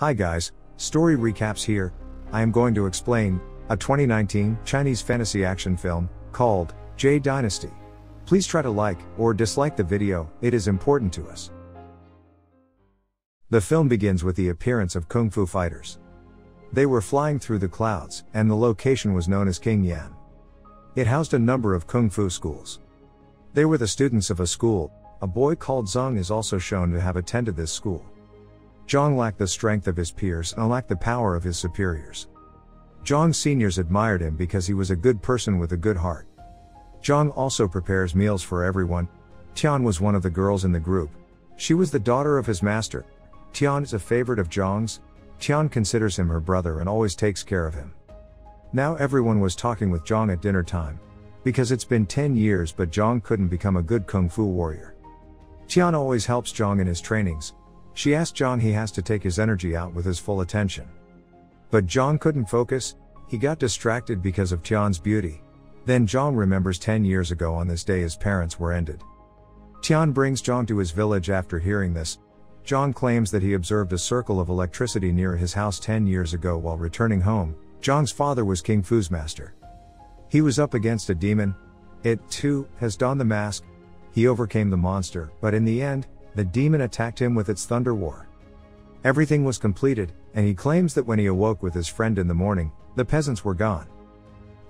Hi guys, story recaps here. I am going to explain a 2019 Chinese fantasy action film called Jade Dynasty. Please try to like or dislike the video, it is important to us. The film begins with the appearance of kung fu fighters. They were flying through the clouds, and the location was known as Qing Yun. It housed a number of kung fu schools. They were the students of a school. A boy called Zhang is also shown to have attended this school. Zhang lacked the strength of his peers and lacked the power of his superiors. Zhang's seniors admired him because he was a good person with a good heart. Zhang also prepares meals for everyone. Tian was one of the girls in the group. She was the daughter of his master. Tian is a favorite of Zhang's. Tian considers him her brother and always takes care of him. Now everyone was talking with Zhang at dinner time. Because it's been 10 years but Zhang couldn't become a good kung fu warrior. Tian always helps Zhang in his trainings. She asked Zhang he has to take his energy out with his full attention. But Zhang couldn't focus, he got distracted because of Tian's beauty. Then Zhang remembers 10 years ago on this day his parents were ended. Tian brings Zhang to his village after hearing this. Zhang claims that he observed a circle of electricity near his house 10 years ago while returning home. Zhang's father was King Fu's master. He was up against a demon. It, too, has donned the mask. He overcame the monster, but in the end, the demon attacked him with its thunder war. Everything was completed, and he claims that when he awoke with his friend in the morning, the peasants were gone.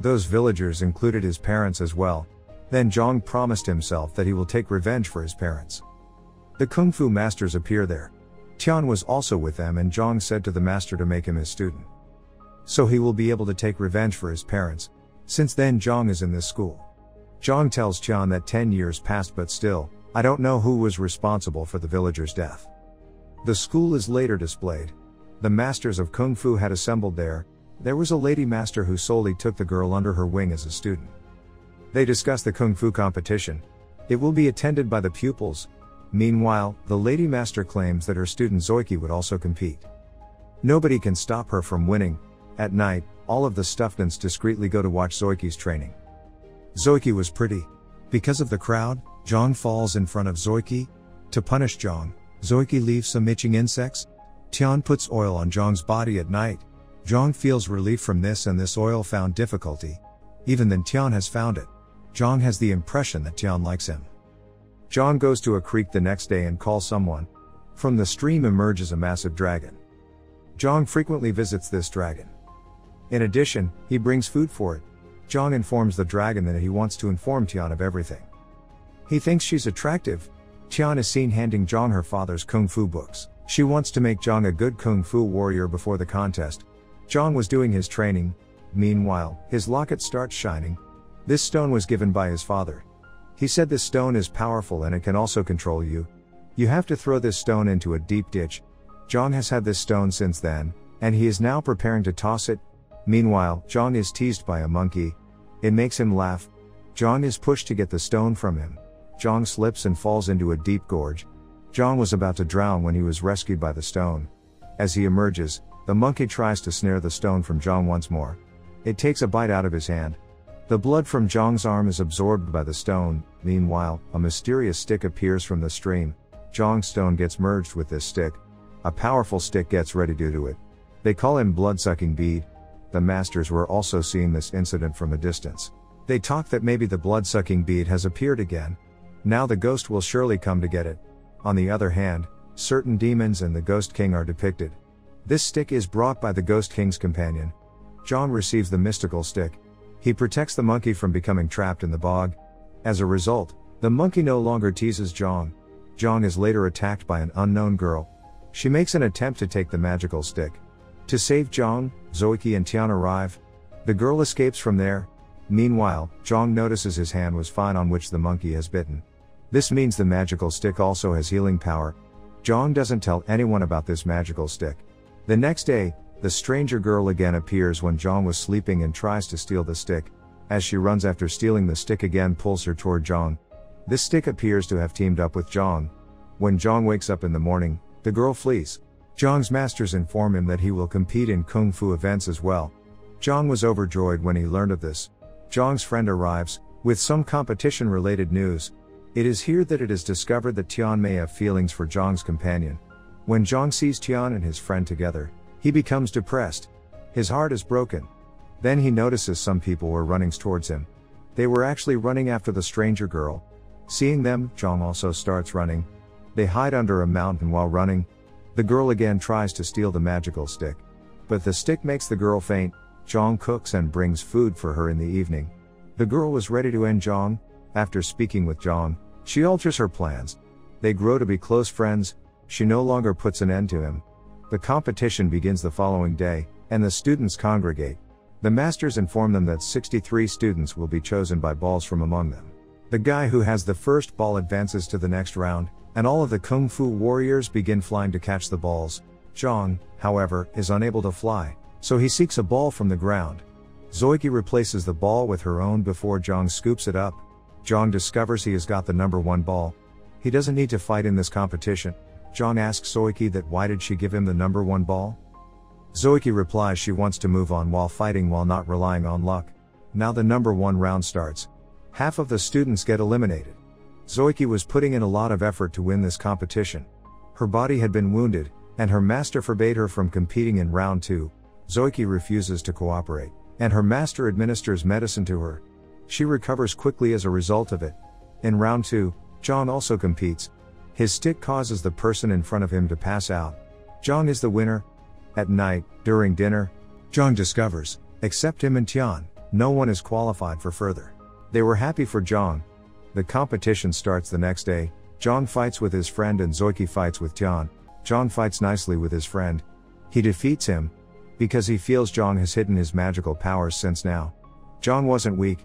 Those villagers included his parents as well. Then Zhang promised himself that he will take revenge for his parents. The kung fu masters appear there. Tian was also with them and Zhang said to the master to make him his student. So he will be able to take revenge for his parents. Since then Zhang is in this school. Zhang tells Tian that 10 years passed but still, I don't know who was responsible for the villager's death. The school is later displayed. The masters of kung fu had assembled there. There was a lady master who solely took the girl under her wing as a student. They discuss the kung fu competition. It will be attended by the pupils. Meanwhile, the lady master claims that her student Zoiki would also compete. Nobody can stop her from winning. At night, all of the stuffeds discreetly go to watch Zoiki's training. Zoiki was pretty. Because of the crowd, Zhang falls in front of Zoiki. To punish Zhang, Zoiki leaves some itching insects. Tian puts oil on Zhang's body at night. Zhang feels relief from this and this oil found difficulty. Even then Tian has found it. Zhang has the impression that Tian likes him. Zhang goes to a creek the next day and calls someone. From the stream emerges a massive dragon. Zhang frequently visits this dragon. In addition, he brings food for it. Zhang informs the dragon that he wants to inform Tian of everything. He thinks she's attractive. Tian is seen handing Zhang her father's kung fu books. She wants to make Zhang a good kung fu warrior before the contest. Zhang was doing his training. Meanwhile, his locket starts shining. This stone was given by his father. He said this stone is powerful and it can also control you. You have to throw this stone into a deep ditch. Zhang has had this stone since then, and he is now preparing to toss it. Meanwhile, Zhang is teased by a monkey. It makes him laugh. Zhang is pushed to get the stone from him. Zhang slips and falls into a deep gorge. Zhang was about to drown when he was rescued by the stone. As he emerges, the monkey tries to snare the stone from Zhang once more. It takes a bite out of his hand. The blood from Zhang's arm is absorbed by the stone. Meanwhile, a mysterious stick appears from the stream. Zhang's stone gets merged with this stick. A powerful stick gets ready to do it. They call him blood-sucking bead. The masters were also seeing this incident from a distance. They talk that maybe the blood-sucking bead has appeared again. Now the ghost will surely come to get it. On the other hand, certain demons and the Ghost King are depicted. This stick is brought by the Ghost King's companion. Zhang receives the mystical stick. He protects the monkey from becoming trapped in the bog. As a result, the monkey no longer teases Zhang. Zhang is later attacked by an unknown girl. She makes an attempt to take the magical stick. To save Zhang, Zoiki and Tian arrive. The girl escapes from there. Meanwhile, Zhang notices his hand was fine on which the monkey has bitten. This means the magical stick also has healing power. Zhang doesn't tell anyone about this magical stick. The next day, the stranger girl again appears when Zhang was sleeping and tries to steal the stick. As she runs after stealing the stick again pulls her toward Zhang. This stick appears to have teamed up with Zhang. When Zhang wakes up in the morning, the girl flees. Zhang's masters inform him that he will compete in kung fu events as well. Zhang was overjoyed when he learned of this. Zhang's friend arrives, with some competition-related news. It is here that it is discovered that Tian may have feelings for Zhang's companion. When Zhang sees Tian and his friend together, he becomes depressed. His heart is broken. Then he notices some people were running towards him. They were actually running after the stranger girl. Seeing them, Zhang also starts running. They hide under a mountain while running. The girl again tries to steal the magical stick. But the stick makes the girl faint. Zhang cooks and brings food for her in the evening. The girl was ready to end Zhang. After speaking with Zhang, she alters her plans. They grow to be close friends. She no longer puts an end to him. The competition begins the following day, and the students congregate. The masters inform them that 63 students will be chosen by balls from among them. The guy who has the first ball advances to the next round, and all of the Kung Fu warriors begin flying to catch the balls. Zhang, however, is unable to fly, so he seeks a ball from the ground. Zoiki replaces the ball with her own before Zhang scoops it up. Zhang discovers he has got the number 1 ball. He doesn't need to fight in this competition. Zhang asks Zoiki that why did she give him the number 1 ball? Zoiki replies she wants to move on while fighting while not relying on luck. Now the number 1 round starts. Half of the students get eliminated. Zoiki was putting in a lot of effort to win this competition. Her body had been wounded, and her master forbade her from competing in round 2. Zoiki refuses to cooperate, and her master administers medicine to her. She recovers quickly as a result of it. In round 2, Zhang also competes. His stick causes the person in front of him to pass out. Zhang is the winner. At night, during dinner, Zhang discovers, except him and Tian, no one is qualified for further. They were happy for Zhang. The competition starts the next day. Zhang fights with his friend and Zoiki fights with Tian. Zhang fights nicely with his friend. He defeats him, because he feels Zhang has hidden his magical powers since now. Zhang wasn't weak.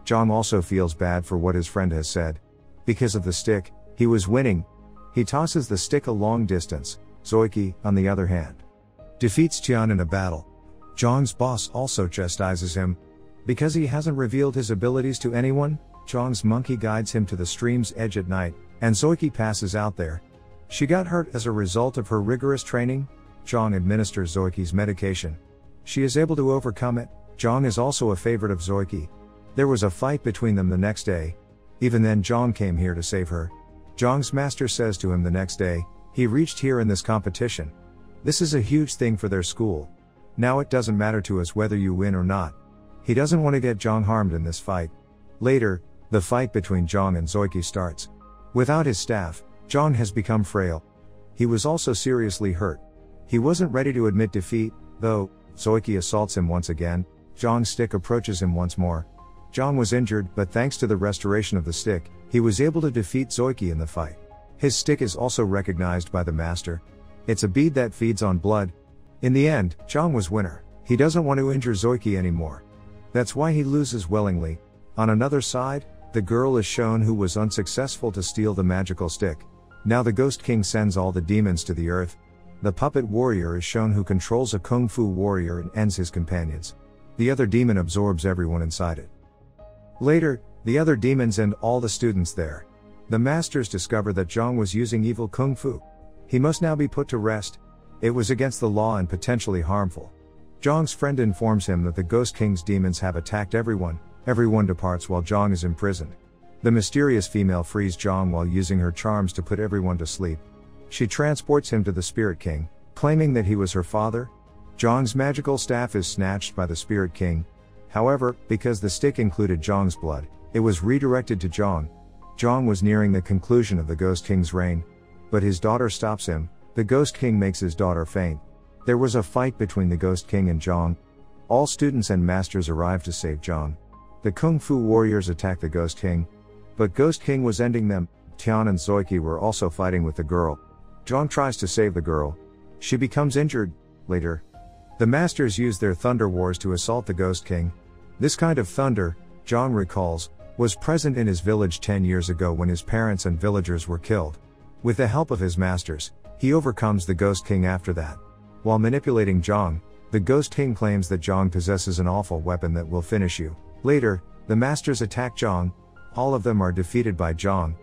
Zhang also feels bad for what his friend has said. Because of the stick, he was winning. He tosses the stick a long distance. Zoiki, on the other hand, defeats Tian in a battle. Zhang's boss also chastises him. Because he hasn't revealed his abilities to anyone, Zhang's monkey guides him to the stream's edge at night, and Zoiki passes out there. She got hurt as a result of her rigorous training. Zhang administers Zoiki's medication. She is able to overcome it. Zhang is also a favorite of Zoiki. There was a fight between them the next day. Even then Zhang came here to save her. Zhang's master says to him the next day, he reached here in this competition. This is a huge thing for their school. Now it doesn't matter to us whether you win or not. He doesn't want to get Zhang harmed in this fight. Later, the fight between Zhang and Zoiki starts. Without his staff, Zhang has become frail. He was also seriously hurt. He wasn't ready to admit defeat, though. Zoiki assaults him once again. Zhang's stick approaches him once more. Zhang was injured, but thanks to the restoration of the stick, he was able to defeat Zoiki in the fight. His stick is also recognized by the master. It's a bead that feeds on blood. In the end, Zhang was winner. He doesn't want to injure Zoiki anymore. That's why he loses willingly. On another side, the girl is shown who was unsuccessful to steal the magical stick. Now the Ghost King sends all the demons to the earth. The puppet warrior is shown who controls a Kung Fu warrior and ends his companions. The other demon absorbs everyone inside it. Later, the other demons end all the students there. The masters discover that Zhang was using evil Kung Fu. He must now be put to rest. It was against the law and potentially harmful. Zhang's friend informs him that the Ghost King's demons have attacked everyone. Everyone departs while Zhang is imprisoned. The mysterious female frees Zhang while using her charms to put everyone to sleep. She transports him to the Spirit King, claiming that he was her father. Zhang's magical staff is snatched by the Spirit King. However, because the stick included Zhang's blood, it was redirected to Zhang. Zhang was nearing the conclusion of the Ghost King's reign. But his daughter stops him. The Ghost King makes his daughter faint. There was a fight between the Ghost King and Zhang. All students and masters arrive to save Zhang. The Kung Fu warriors attack the Ghost King. But Ghost King was ending them. Tian and Zoiki were also fighting with the girl. Zhang tries to save the girl. She becomes injured. Later, the masters use their thunder wars to assault the Ghost King. This kind of thunder, Zhang recalls, was present in his village 10 years ago when his parents and villagers were killed. With the help of his masters, he overcomes the Ghost King after that. While manipulating Zhang, the Ghost King claims that Zhang possesses an awful weapon that will finish you. Later, the masters attack Zhang. All of them are defeated by Zhang.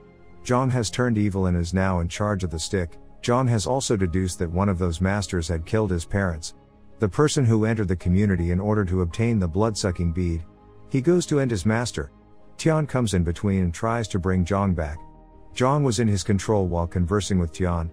Zhang has turned evil and is now in charge of the stick. Zhang has also deduced that one of those masters had killed his parents. The person who entered the community in order to obtain the blood-sucking bead. He goes to end his master. Tian comes in between and tries to bring Zhang back. Zhang was in his control while conversing with Tian.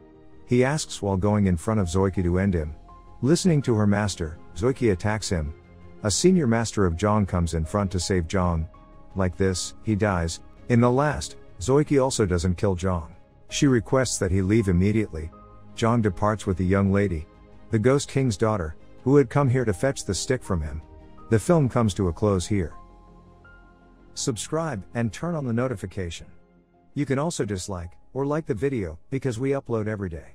He asks while going in front of Zoiqi to end him. Listening to her master, Zoiqi attacks him. A senior master of Zhang comes in front to save Zhang. Like this, he dies. In the last, Zoiqi also doesn't kill Zhang. She requests that he leave immediately. Zhang departs with the young lady, the Ghost King's daughter, who had come here to fetch the stick from him. The film comes to a close here. Subscribe and turn on the notification. You can also dislike or like the video because we upload every day.